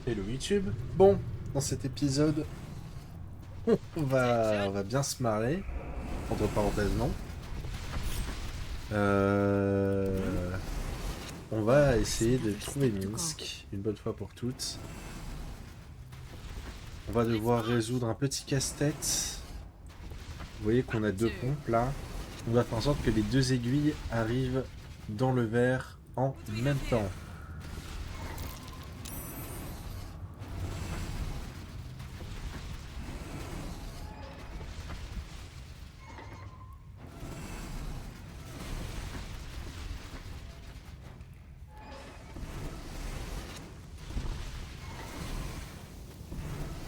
Hello YouTube. Bon, dans cet épisode, on va bien se marrer. Entre parenthèses, non. Euh, on va essayer de trouver Minsk, une bonne fois pour toutes. On va devoir résoudre un petit casse-tête. Vous voyez qu'on a deux pompes là. On va faire en sorte que les deux aiguilles arrivent dans le verre en même temps.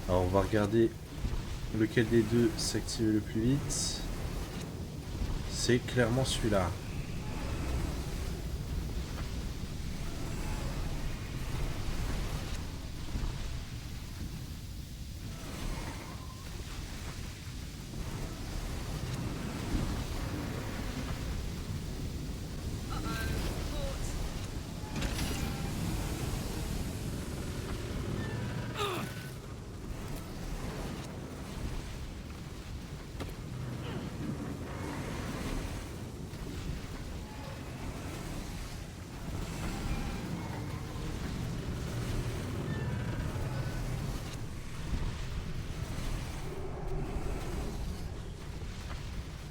Alors on va regarder lequel des deux s'active le plus vite. C'est clairement celui-là.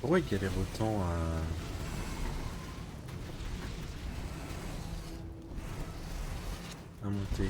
Pourquoi il galère autant à monter?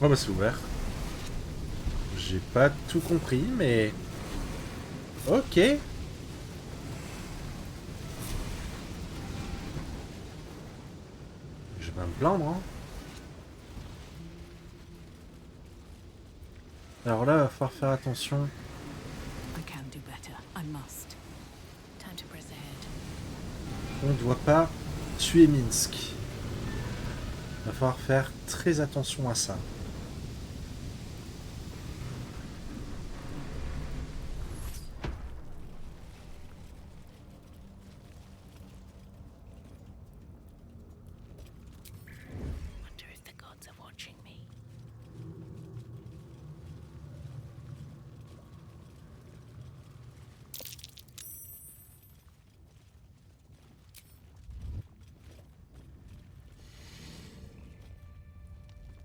Oh bah c'est ouvert. J'ai pas tout compris, mais... Ok. Je vais pas me plaindre, hein. Alors là, il va falloir faire attention. On ne doit pas tuer Minsk. Il va falloir faire très attention à ça.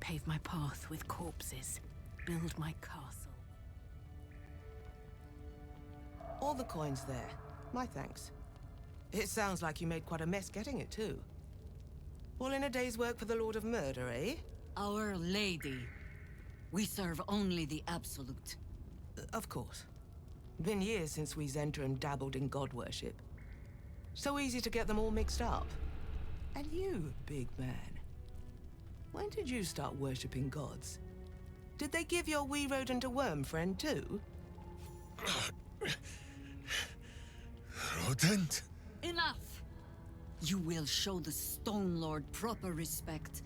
Pave my path with corpses. Build my castle. All the coins there. My thanks. It sounds like you made quite a mess getting it, too. All in a day's work for the Lord of Murder, eh? Our Lady. We serve only the Absolute. Of course. Been years since we Zenta and dabbled in god worship. So easy to get them all mixed up. And you, big man. When did you start worshipping gods? Did they give your wee rodent a worm friend, too? Rodent? Enough! You will show the Stone Lord proper respect.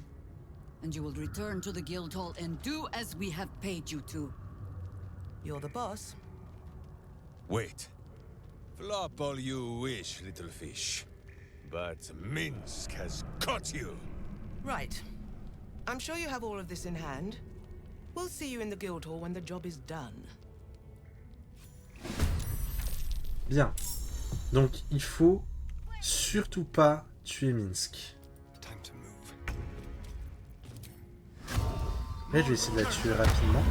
And you will return to the Guildhall and do as we have paid you to. You're the boss. Wait. Flop all you wish, little fish. But Minsk has caught you! Right. I'm sure you have all of this in hand. We'll see you in the Guildhall when the job is done. Bien. Donc il faut surtout pas tuer Minsk. Là je vais essayer de la tuer rapidement.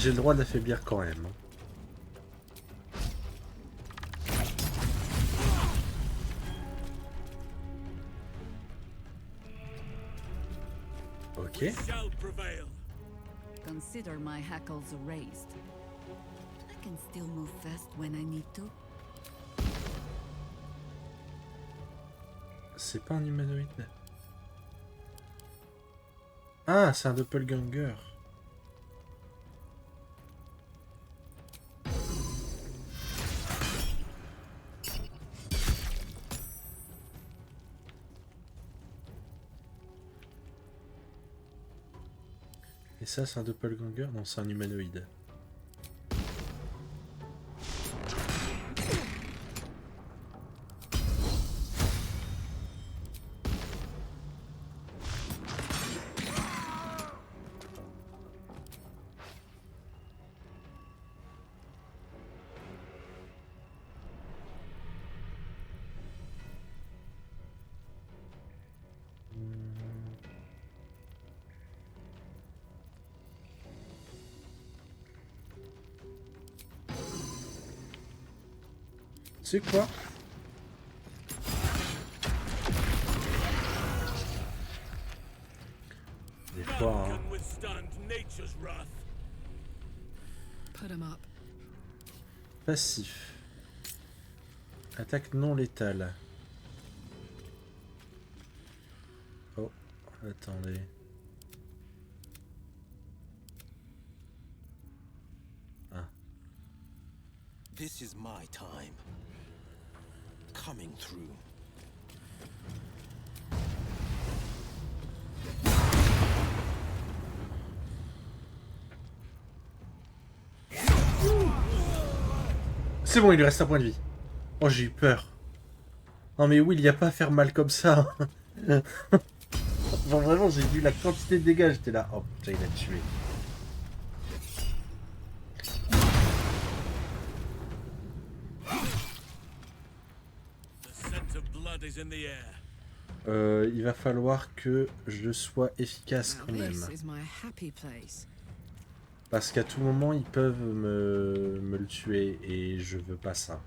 J'ai le droit de l'affaiblir quand même. Ok. Shall prevail. Consider my hackles raised. I can still move fast when I need to. C'est pas un humanoïde. Ah, c'est un doppelganger. Et ça, c'est un doppelganger? Non, c'est un humanoïde. C'est quoi? Des fois, hein. Can withstand nature's wrath. Put 'em up. Passif. Attaque non létale. Oh, attendez. Ah. This is my time. Coming through. C'est bon, il lui reste un point de vie. Oh, j'ai eu peur. Non mais oui, il n'y a pas à faire mal comme ça. Genre vraiment, j'ai vu la quantité de dégâts, j'étais là. Oh putain, il a tué. The scent of blood is in the air. Il va falloir que je sois efficace quand même. This is my happy place. Parce qu'à tout moment, ils peuvent me le tuer et je veux pas ça.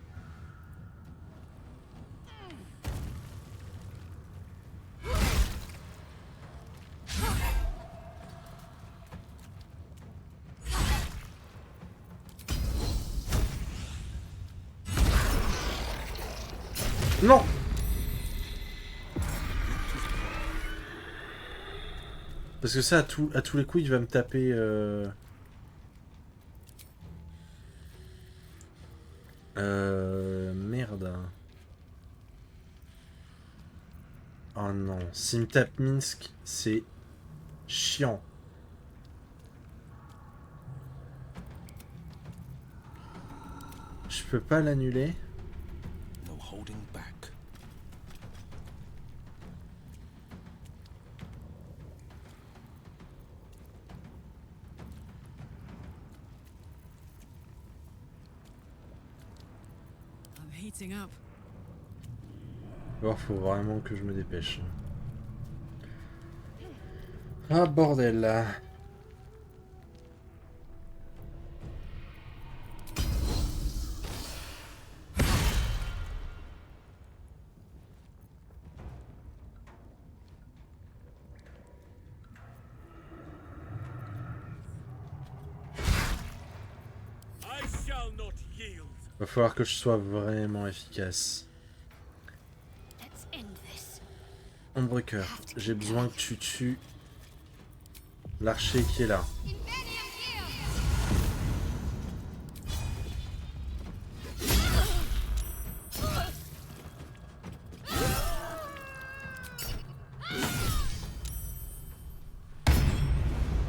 Non! Parce que ça, à tous les coups, il va me taper... Merde. Oh non. S'il me tape Minsk, c'est chiant. Je peux pas l'annuler. No holding back. I'm heating up. Alors, faut vraiment que je me dépêche. Ah, bordel, là. I shall not yield. Va falloir que je sois vraiment efficace. Let's end this. Ombrecoeur, j'ai besoin que tu tues l'archer qui est là. Invenium heal.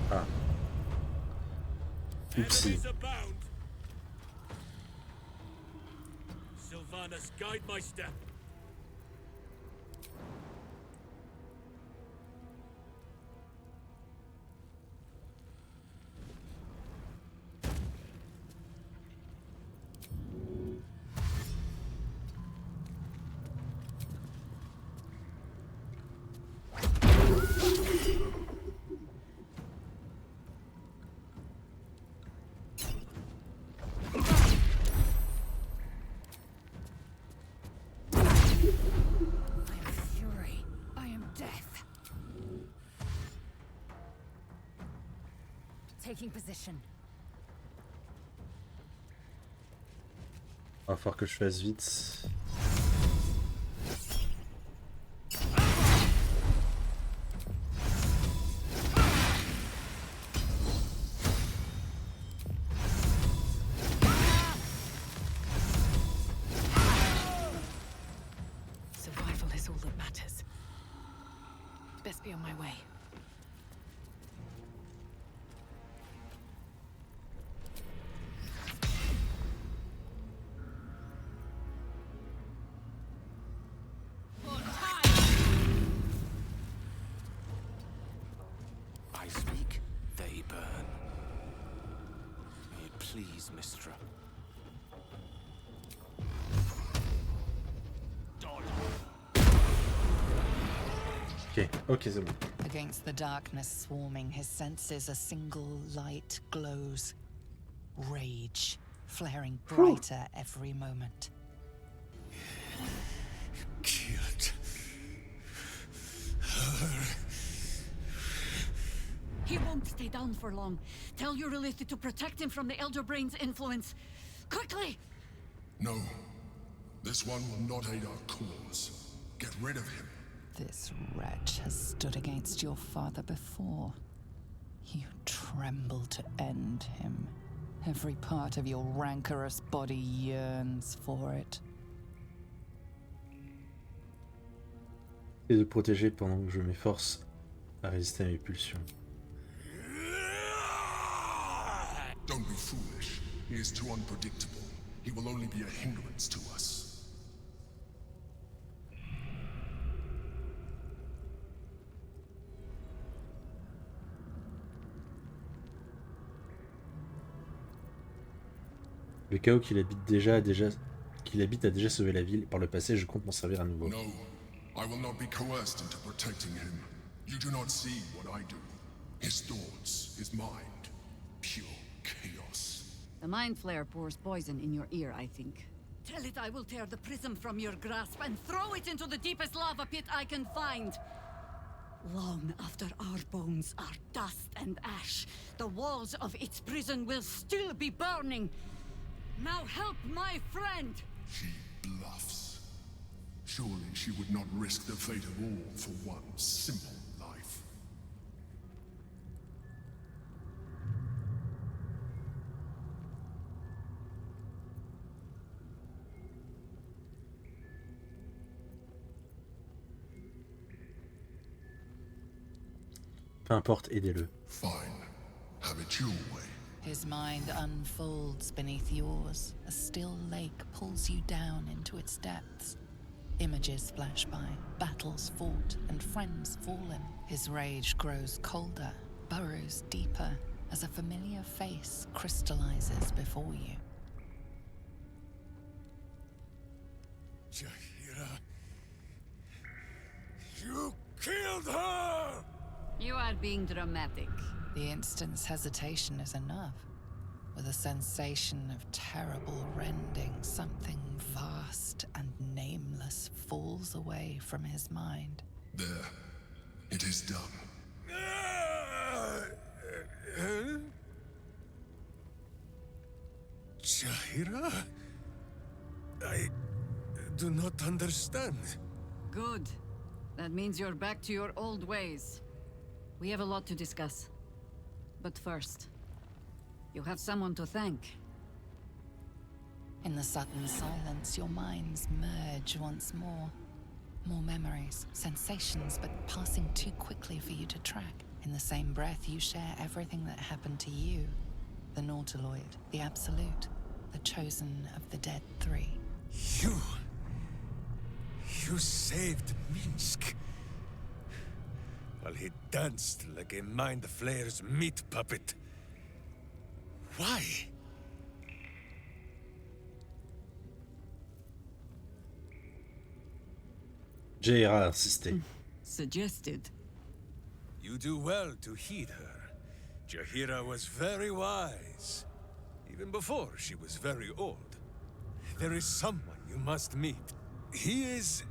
Ah. Oupsie. Enemies abound. Sylvanas, guide my step. Taking position. Va falloir que je fasse vite. Survival is all that matters. Best be on my way. I speak, they burn. May it please, Mistra. Ok, ok, c'est bon. Against the darkness swarming, his senses a single light glows. Rage, flaring brighter every moment. Killed. He won't stay down for long. Tell Euryalithy to protect him from the Elder Brain's influence. Quickly! No. This one will not aid our cause. Get rid of him. This wretch has stood against your father before. You tremble to end him. Every part of your rancorous body yearns for it. Et de protéger pendant que je m'efforce à résister à mes pulsions. Don't be foolish. He is too unpredictable. He will only be a hindrance to us. Le chaos qu'il habite a déjà sauvé la ville. Par le passé, je compte m'en servir à nouveau. No, I will not be coerced into protecting him. You do not see what I do. His thoughts, his mind, pure chaos. The Mind Flare pours poison in your ear, I think. Tell it I will tear the prism from your grasp and throw it into the deepest lava pit I can find. Long after our bones are dust and ash, the walls of its prison will still be burning. Now help my friend! She bluffs. Surely she would not risk the fate of all for one simple life. Peu importe, aidez-le. Fine. Have it your way. His mind unfolds beneath yours. A still lake pulls you down into its depths. Images flash by, battles fought, and friends fallen. His rage grows colder, burrows deeper, as a familiar face crystallizes before you. Jaheira. You killed her! You are being dramatic. The instant's hesitation is enough. With a sensation of terrible rending, something vast and nameless falls away from his mind. There. It is done. Jaheira? I do not understand. Good. That means you're back to your old ways. We have a lot to discuss. But first, you have someone to thank. In the sudden silence, your minds merge once more. More memories, sensations, but passing too quickly for you to track. In the same breath, you share everything that happened to you. The Nautiloid, the Absolute, the chosen of the Dead Three. You saved Minsk. While he danced like a Mind Flayer's meat puppet. Why? Jaheira a insisté. Suggested. You do well to heed her. Jaheira was very wise. Even before she was very old. There is someone you must meet. He is...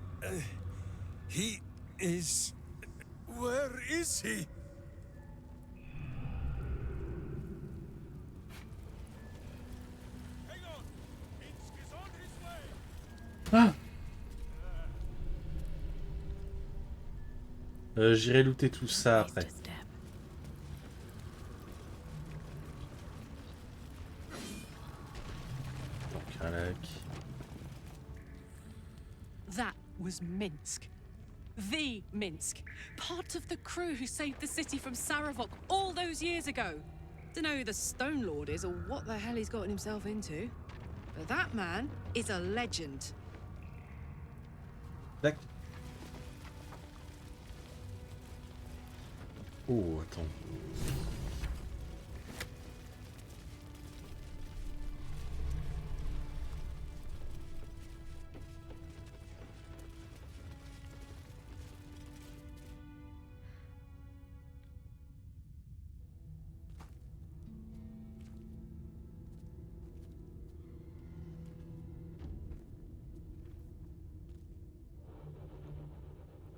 Where is he? J'irai looter tout ça après. Donc, Kralak. That was Minsk. The Minsk. Part of the crew who saved the city from Saravok all those years ago. Dunno who the Stone Lord is or what the hell he's gotten himself into. But that man is a legend. Tac. Oh, attends.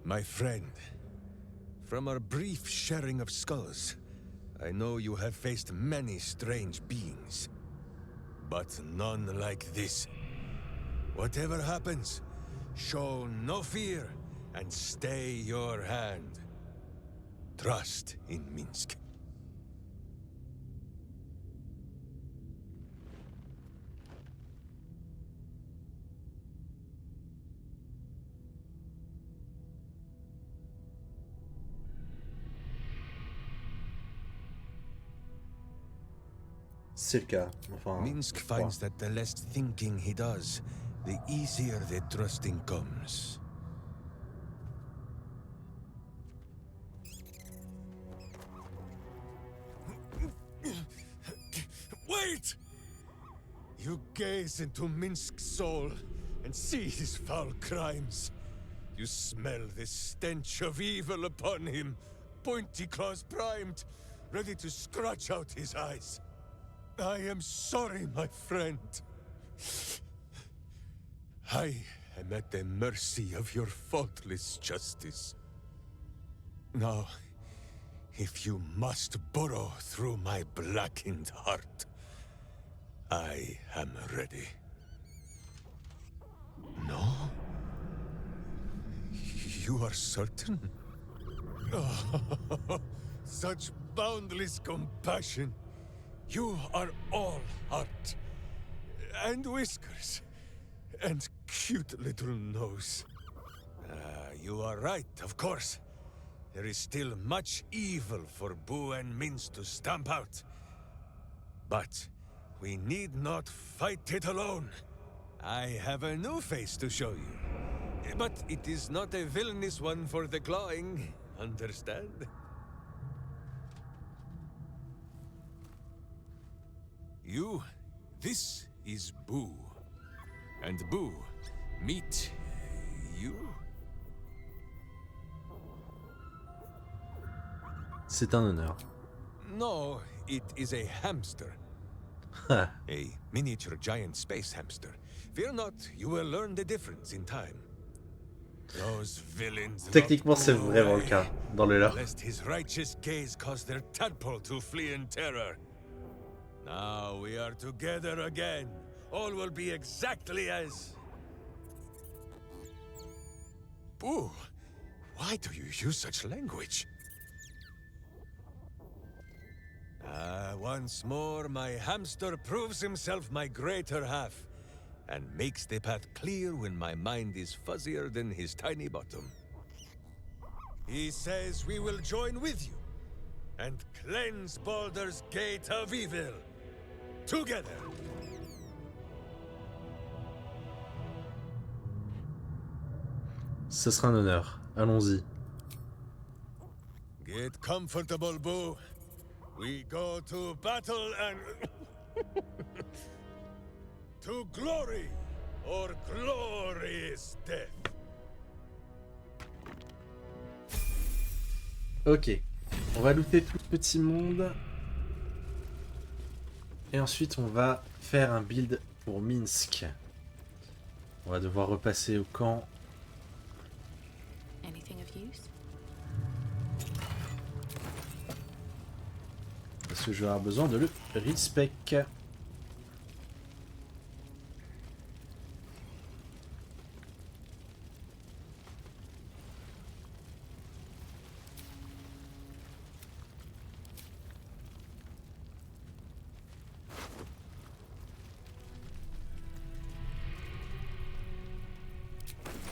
My friend, from our brief sharing of skulls, I know you have faced many strange beings. But none like this. Whatever happens, show no fear and stay your hand. Trust in Minsk. C'est le cas. Enfin, Minsk finds that the less thinking he does, the easier the trusting comes. Wait! You gaze into Minsk's soul and see his foul crimes. You smell the stench of evil upon him, pointy claws primed, ready to scratch out his eyes. I am sorry, my friend. I am at the mercy of your faultless justice. Now, if you must burrow through my blackened heart, I am ready. No? You are certain? Oh, such boundless compassion. You are all heart, and whiskers, and cute little nose. You are right, of course. There is still much evil for Boo and Minsk to stamp out. But we need not fight it alone. I have a new face to show you. But it is not a villainous one for the clawing, understand? This is Boo. And Boo, meet you? C'est un honneur. No, it is a hamster. A miniature giant space hamster. Fear not, you will learn the difference in time. Those villains. Techniquement, c'est vraiment le cas dans le lore. Lest his righteous gaze cause their tadpole to flee in terror. Now we are together again. All will be exactly as... Boo, why do you use such language? Once more, my hamster proves himself my greater half, and makes the path clear when my mind is fuzzier than his tiny bottom. He says we will join with you, and cleanse Baldur's Gate of Evil. Together! Ce sera un honneur. Allons-y. Get comfortable, Boo. We go to battle and... to glory, or glorious death. Ok. On va looter tout ce petit monde. Et ensuite, on va faire un build pour Minsk. On va devoir repasser au camp. Anything of use? Parce que je vais avoir besoin de le respect.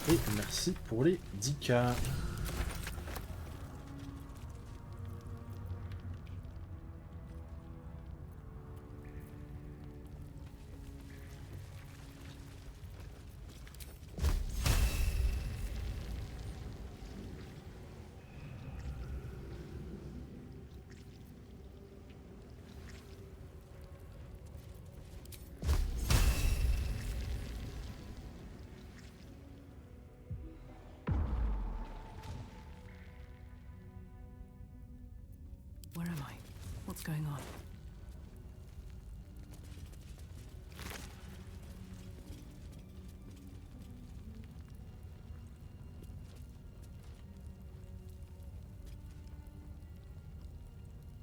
Et merci pour les 10K. Where am I? What's going on?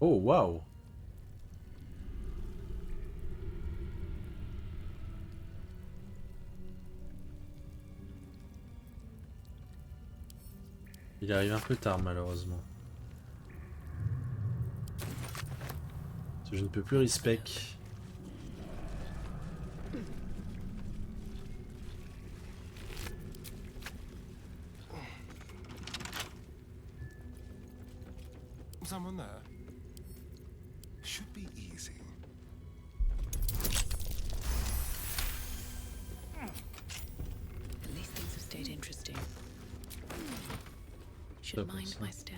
Oh, waouh! Il arrive un peu tard, malheureusement. Je ne peux plus respect. Someone there? Should be easy. At least things have stayed interesting. Should mind my step.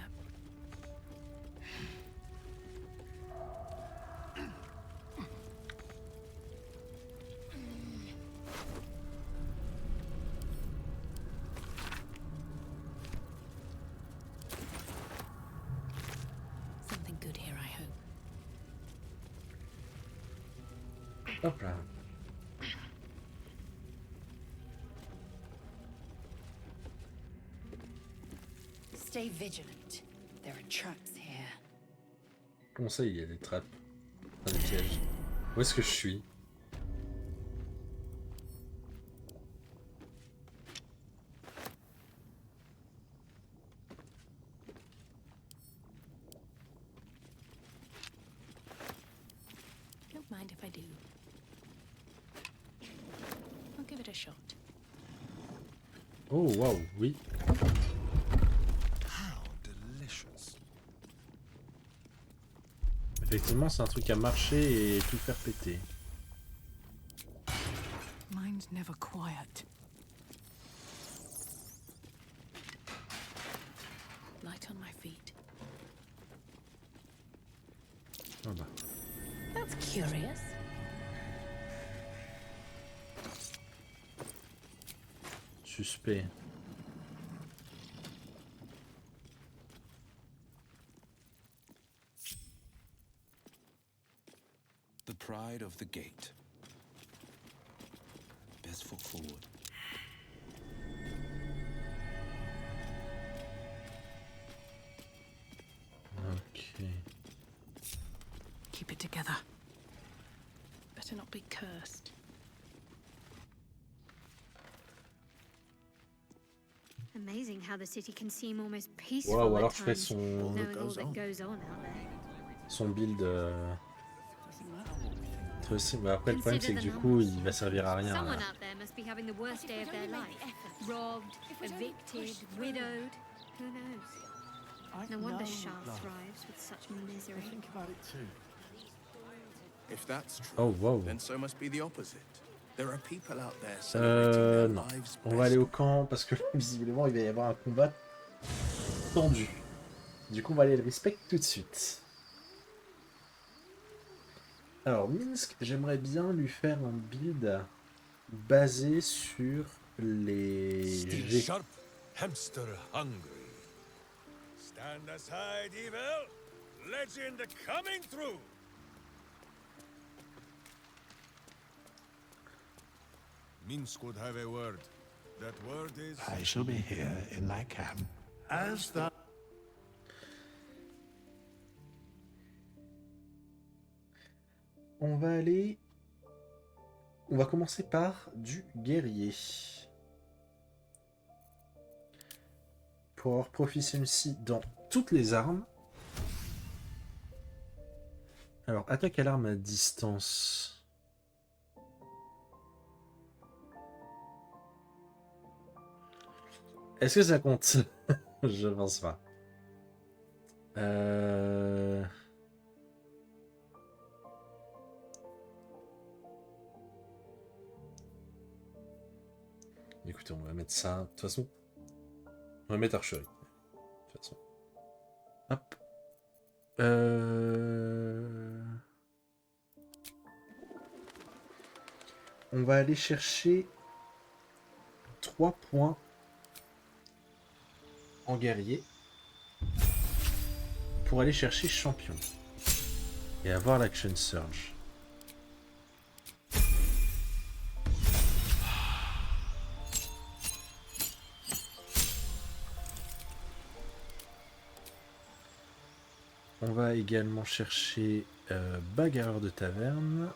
Something good here, I hope. Hop là. Stay vigilant. There are traps here. Comment ça, il y a des trappes? Des pièges. Où est-ce que je suis? Don't mind if I do. I'll give it a shot. Oh, waouh, oui. How delicious. Effectivement, c'est un truc à marcher et tout faire péter. Mind never quiet. Light on my feet. Ah bah. That's curious. Suspect. The pride of the gate. Best foot forward. Ok. Keep it together. Better not be cursed. Amazing how the city can seem almost peaceful Waouh, at alors je ferai times, son, knowing all that goes on out there. son build. Mais après, le problème, c'est que du coup, il va servir à rien. Someone Là. out there must be having the worst day of their life. Robbed, evicted, widowed. Who knows? No wonder Shah thrives with such misery. If that's true, Oh, wow. then so must be the opposite. There are people out there celebrating their Non. lives On va aller au camp parce que visiblement, il va y avoir un combat tendu. Du coup, on va aller le respect tout de suite. Alors, Minsk, j'aimerais bien lui faire un build basé sur les Still G. sharp, hamster hungry. Stand aside, evil. Legend coming through. Minsk would have a word. That word is... I shall be here in my camp, as the... On va aller... On va commencer par du guerrier. Pour avoir proficiency dans toutes les armes. Alors, attaque à l'arme à distance. Est-ce que ça compte? Je pense pas. Écoutez, on va mettre ça. De toute façon, on va mettre archerie. De toute façon. Hop. On va aller chercher 3 points en guerrier pour aller chercher champion et avoir l'action surge. On va également chercher bagarreur de taverne.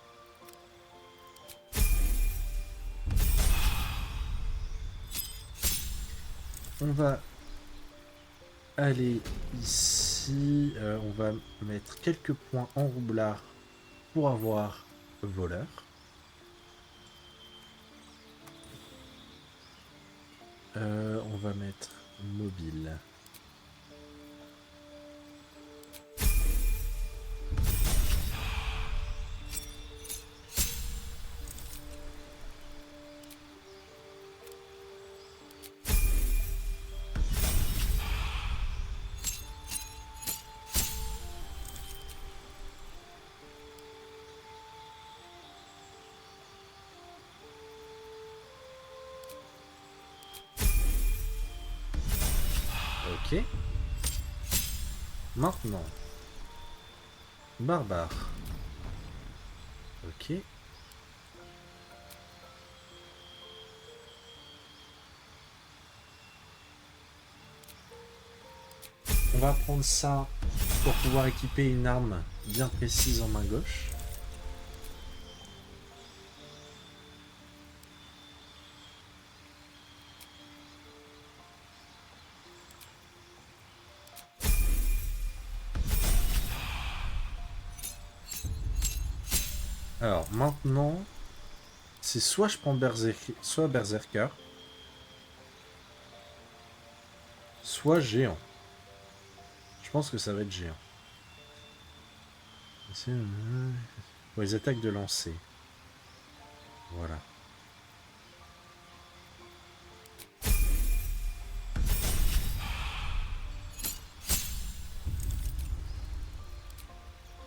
On va aller ici. On va mettre quelques points en roublard pour avoir voleur. On va mettre mobile. Ok. Maintenant. Barbare. Ok. On va prendre ça pour pouvoir équiper une arme bien précise en main gauche. Alors maintenant, c'est soit je prends soit berserker, soit géant. Je pense que ça va être géant. Pour les attaques de lancer. Voilà.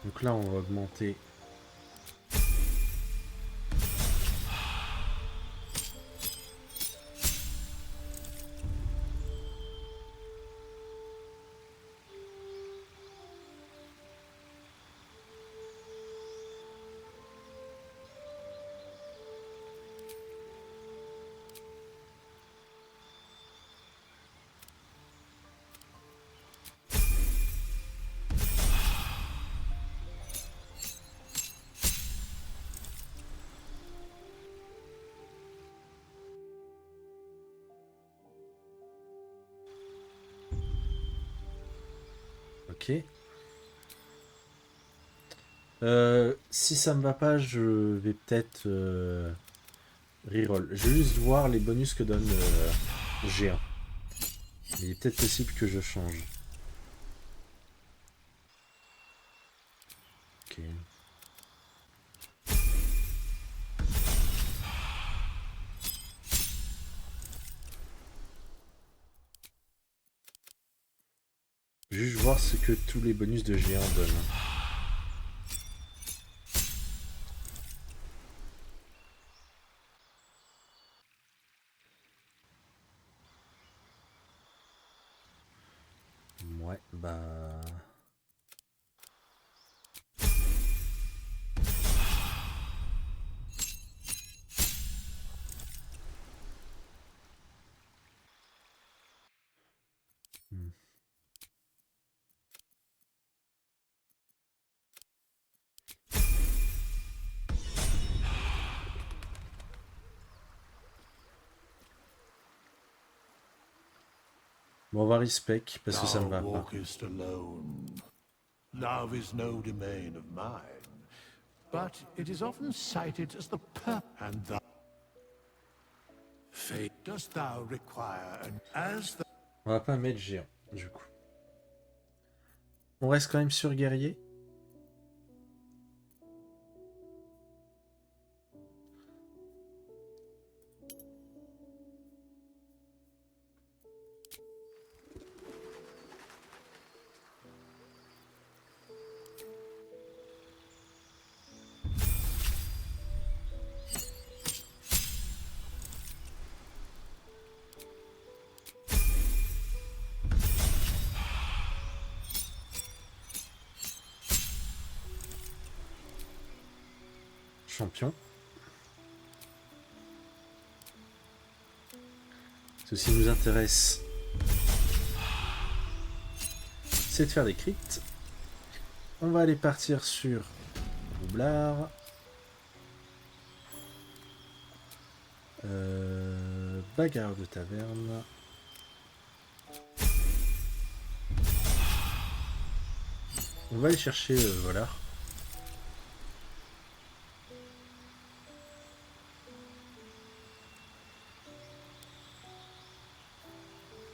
Donc là, on va augmenter. Ok. Si ça me va pas, je vais peut-être reroll. Je vais juste voir les bonus que donne géant. Il est peut-être possible que je change. Ok. Juste voir ce que tous les bonus de géant donnent. Ouais, bah... Bon, on va respect parce que ça me va pas. Love is no domain of mine, but it is often cited as the and the fate dost thou require, and as the On va pas mettre géant, du coup. On reste quand même sur guerrier. Champion. Ceci nous intéresse, c'est de faire des crits. On va aller partir sur Roublard. Bagarre de taverne. On va aller chercher Volard.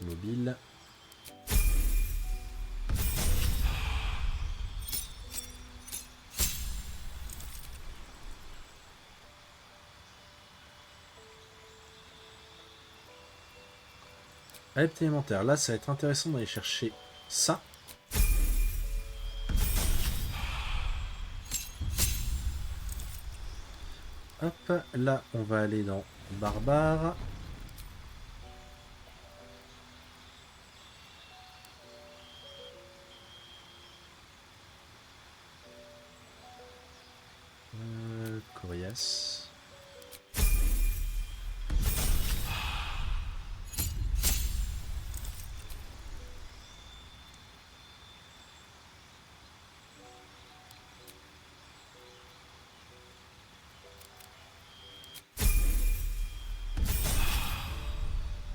Mobile. Adepte élémentaire. Là, ça va être intéressant d'aller chercher ça. Hop, là, on va aller dans Barbare. Corias.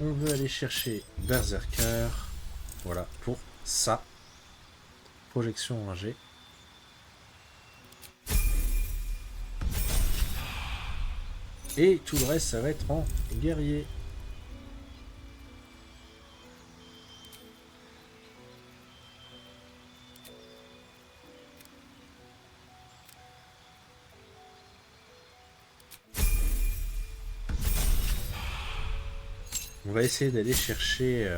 On veut aller chercher Berserker. Voilà, pour ça. Projection rangée. Et tout le reste, ça va être en guerrier. On va essayer d'aller chercher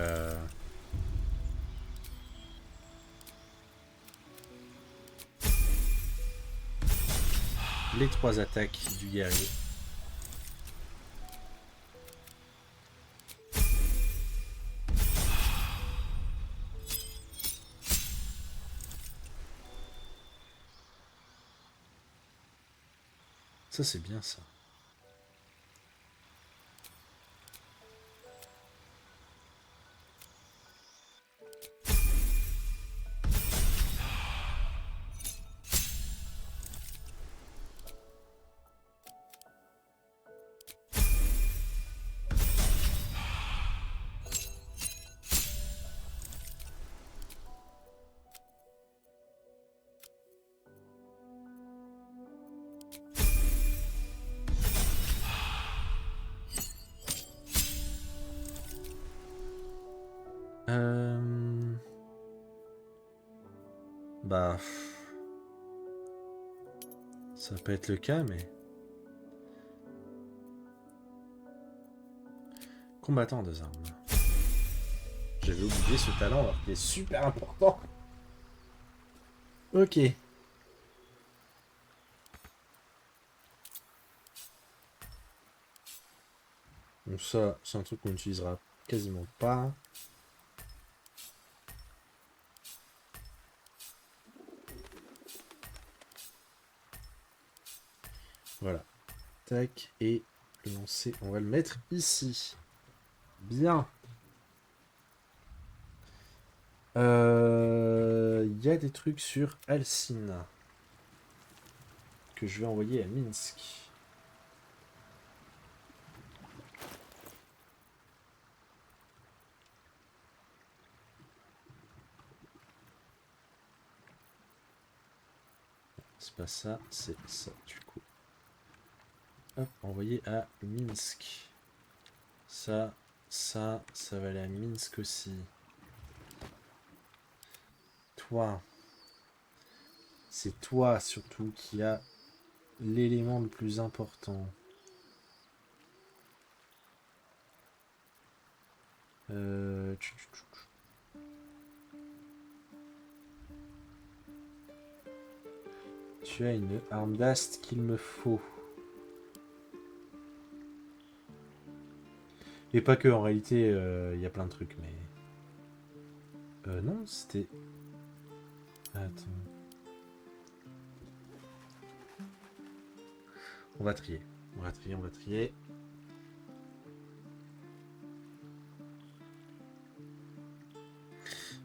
les 3 attaques du guerrier. Ça c'est bien ça. Bah... Ça peut être le cas, mais... Combattant des armes. J'avais oublié ce talent alors qu'il est super important. Ok. Donc ça, c'est un truc qu'on n'utilisera quasiment pas. Voilà. Tac. Et le lancer, on va le mettre ici. Bien. Il y a des trucs sur Alcina que je vais envoyer à Minsk. C'est pas ça, c'est ça du coup. Hop, envoyer à Minsk. Ça va aller à Minsk aussi. Toi. C'est toi surtout qui a l'élément le plus important. Tu as une arme d'ast qu'il me faut. Et pas que, en réalité, il y a plein de trucs, mais... non, c'était... Attends... On va trier. On va trier.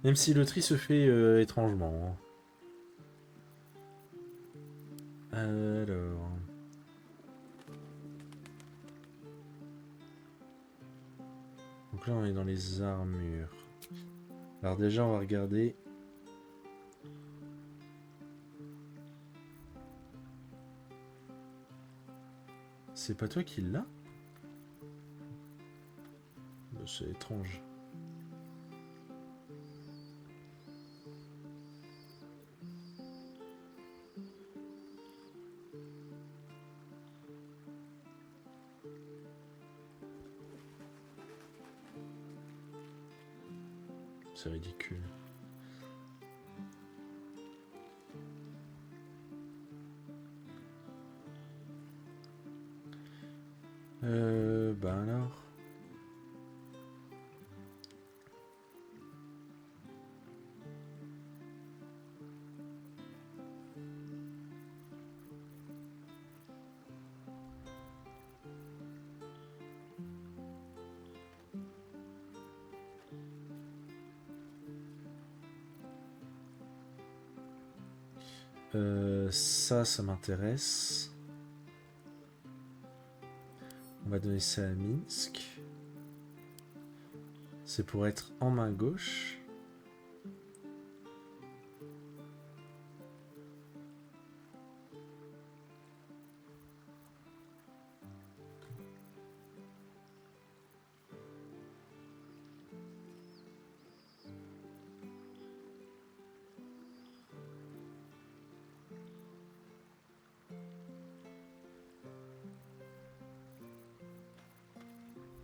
Même si le tri se fait étrangement. Alors... Donc là, on est dans les armures. Alors déjà, on va regarder... C'est pas toi qui l'as? C'est étrange. C'est ridicule. Bah alors. Ça m'intéresse. On va donner ça à Minsk. C'est pour être en main gauche.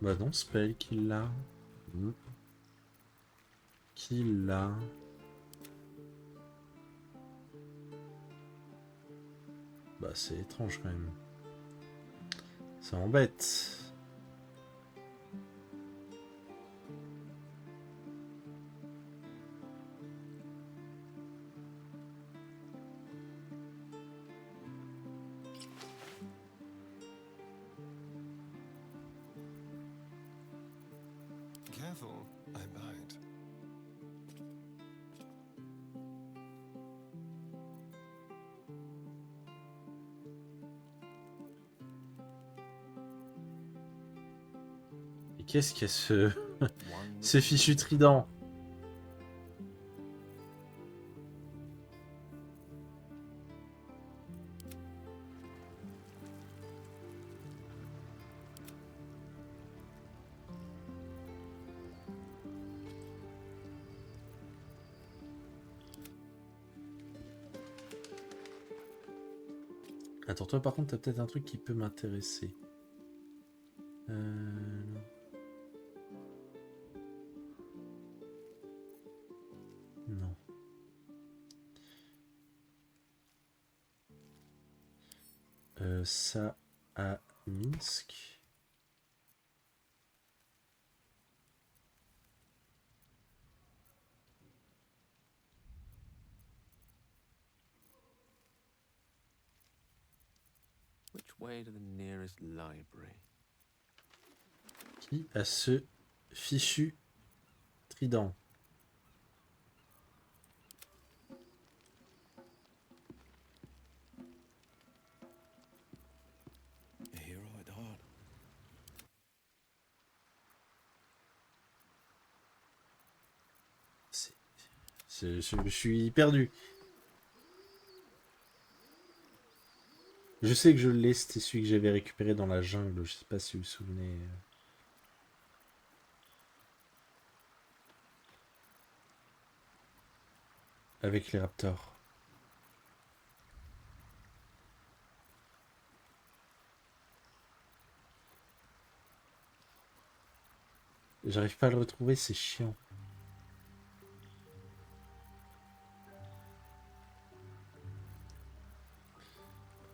Bah non, spell qui l'a. Qui l'a. Bah c'est étrange quand même. Ça m'embête. Careful, I might. Et qu'est-ce qu'il y a ce fichu trident? Attends, toi par contre, t'as peut-être un truc qui peut m'intéresser. Non. Non. Ça à Minsk. Which way to the nearest library? Qui a ce fichu trident? A hero at heart. Je suis perdu. Je sais que je l'ai, c'était celui que j'avais récupéré dans la jungle. Je sais pas si vous vous souvenez. avec les raptors. J'arrive pas à le retrouver, c'est chiant.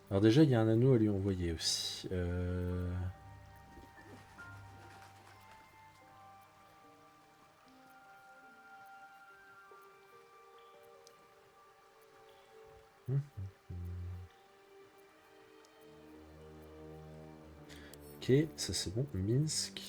Alors déjà, il y a un anneau à lui envoyer aussi. Ok, ça c'est bon. Minsk.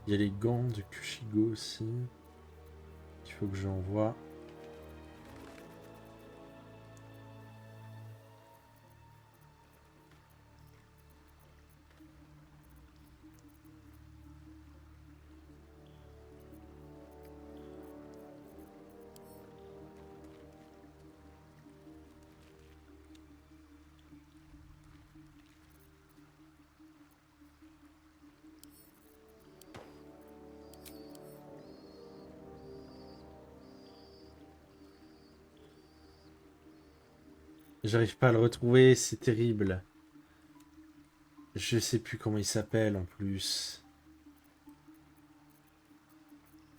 Il y a les gants de Kushigo aussi. Il faut que j'envoie. J'arrive pas à le retrouver, c'est terrible. Je sais plus comment il s'appelle en plus.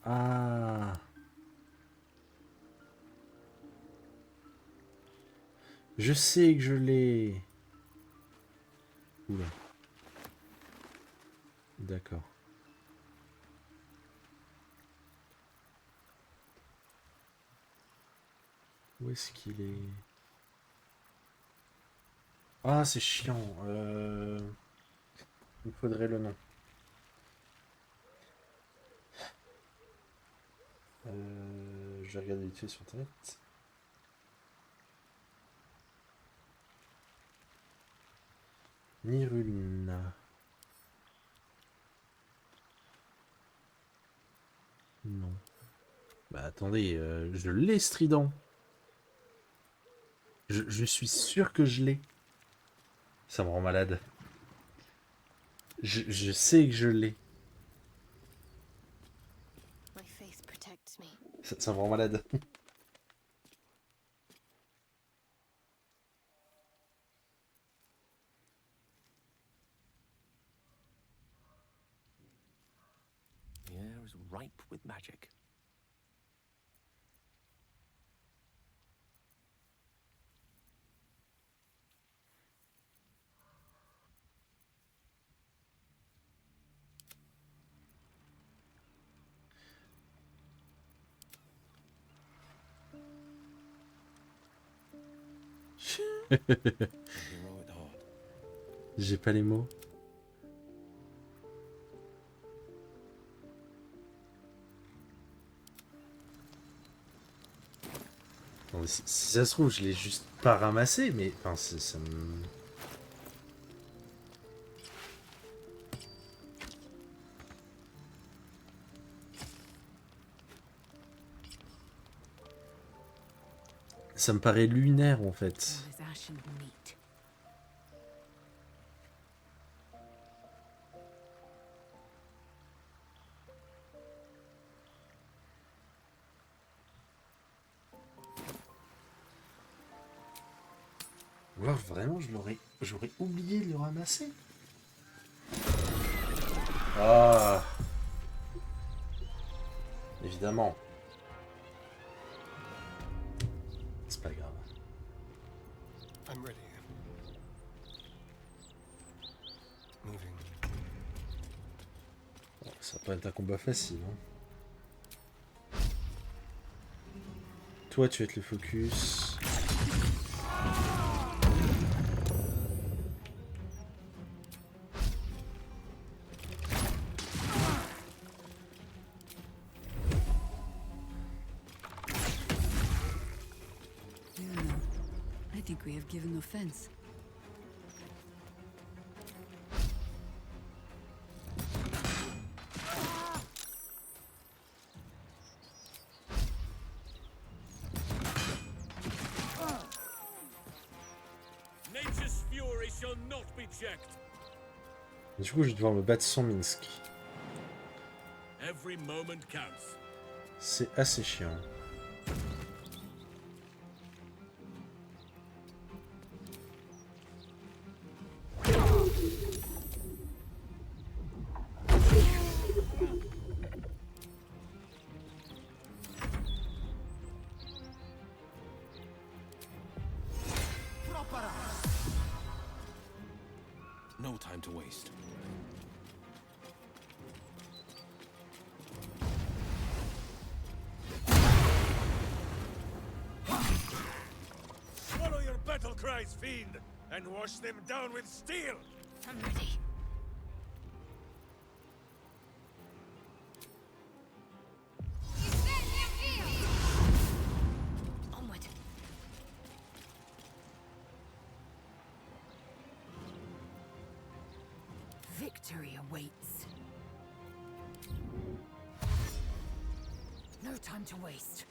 Ah. Je sais que je l'ai. Oula. D'accord. Où est-ce qu'il est? Ah, c'est chiant. Il me faudrait le nom. Je vais regarder vite fait sur internet. Nirulna. Non. Bah attendez, je l'ai ce trident. Je suis sûr que je l'ai. Ça me rend malade. Je sais que je l'ai. Ça me rend malade. The air is ripe with magic. J'ai pas les mots. Non, mais si ça se trouve, je l'ai juste pas ramassé, mais enfin, ça me... Ça me paraît lunaire en fait. Ou alors vraiment j'aurais oublié de le ramasser. Ah. Évidemment. C'est pas grave. I'm ready. Moving. Bon, ça va pas être un combat facile. Hein. Toi, tu vas être le focus. I think we have given offense. Nature's fury shall not be checked. Du coup, je vais devoir me battre sans Minsk. Every moment counts. C'est assez chiant. No time to waste. Swallow your battle cries, fiend, and wash them down with steel! I'm ready. Onward. Victory awaits. No time to waste.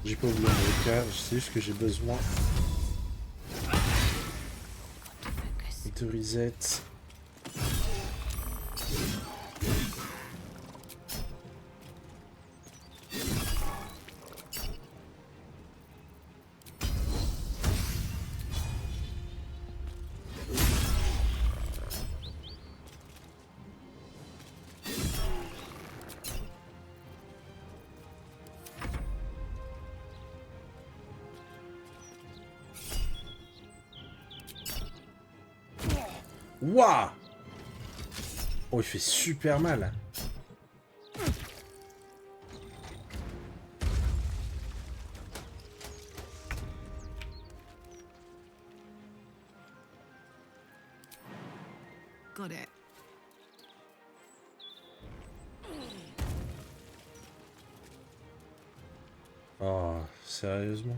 J'ai pas oublié mon cœur, c'est juste que j'ai besoin de reset. Waouh! Oh, il fait super mal. Got it. Oh, sérieusement?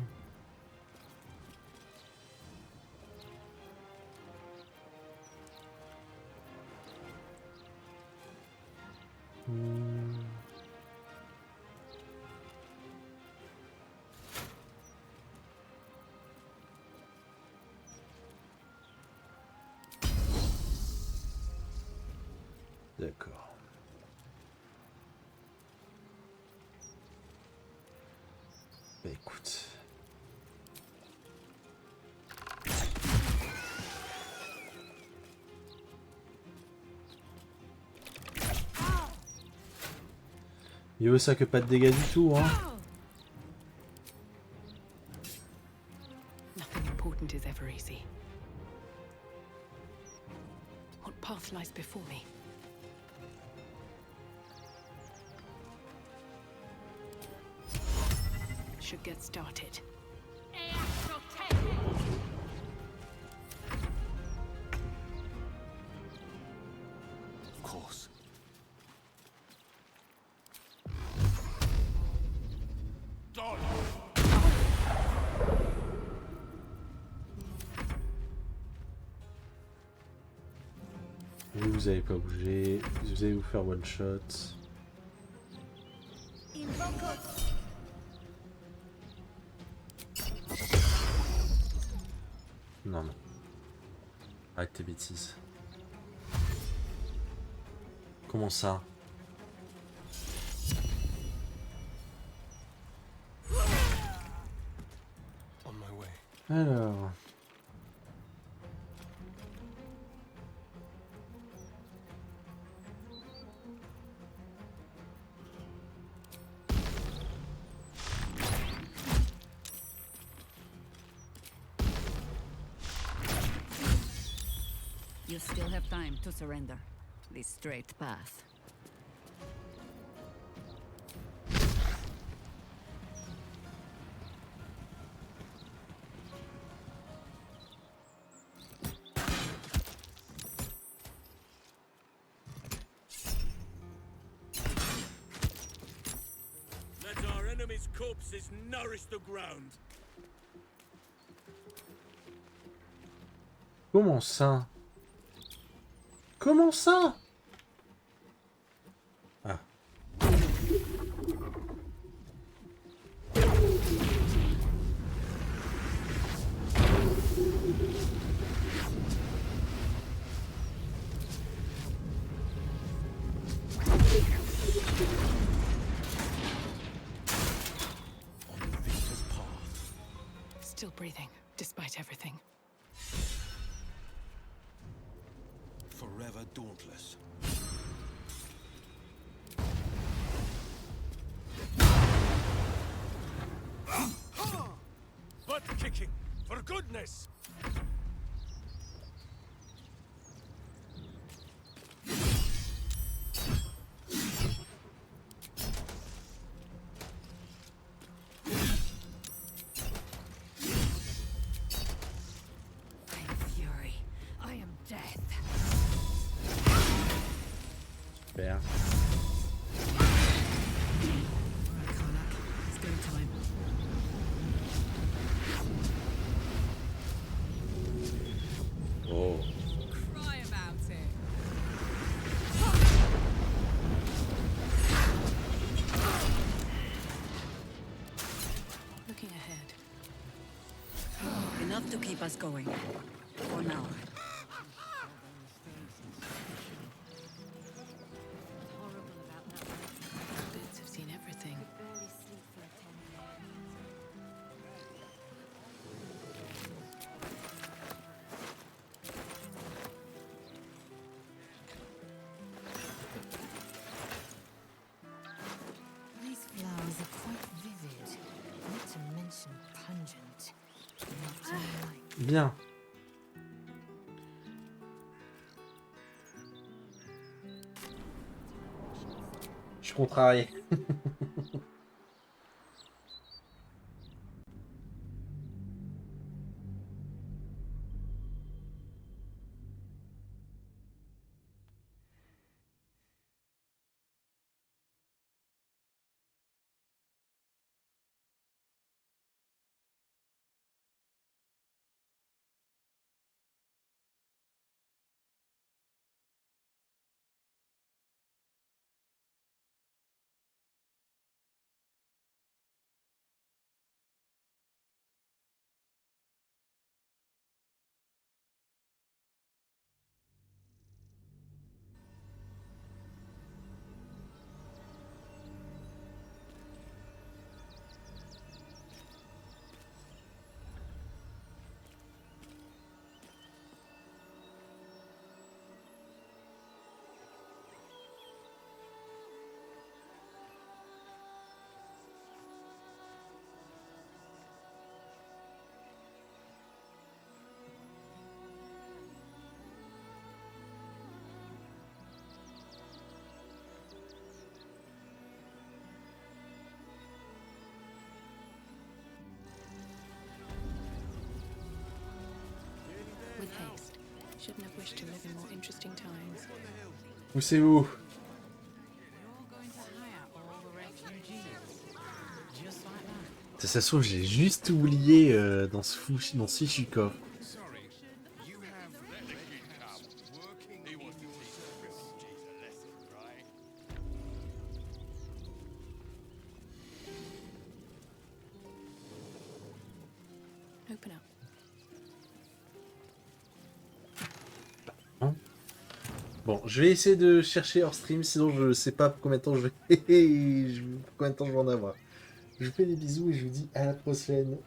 D'accord. Bah écoute. Yo, ça que pas de dégâts du tout, hein. Nothing important is ever easy. What path lies before me? Should get started. Of course. Vous avez pas bougé, vous allez vous faire one shot. Non, non. Arrête tes bêtises. Comment ça? Alors... You still have time to surrender. This straight path. Let our enemies' corpses nourish the ground. Comment ça? Comment ça? Ah. Still breathing, despite everything. Forever dauntless. Butt kicking, for goodness! I'm fury. I am death. Super. Right, Karnak. It's go time. Oh. Cry about it. Looking ahead. Enough to keep us going. For now. Bits have seen everything. These flowers are quite vivid, not to mention pungent. Not unlike Bien. Je suis contrarié. With haste. Shouldn't have wished to live in more interesting times. Où c'est où? Ça se trouve, j'ai juste oublié dans ce fichu coffre. Open up. Bon, je vais essayer de chercher hors stream, sinon je sais pas combien de temps je vais... combien de temps je vais en avoir. Je vous fais des bisous et je vous dis à la prochaine.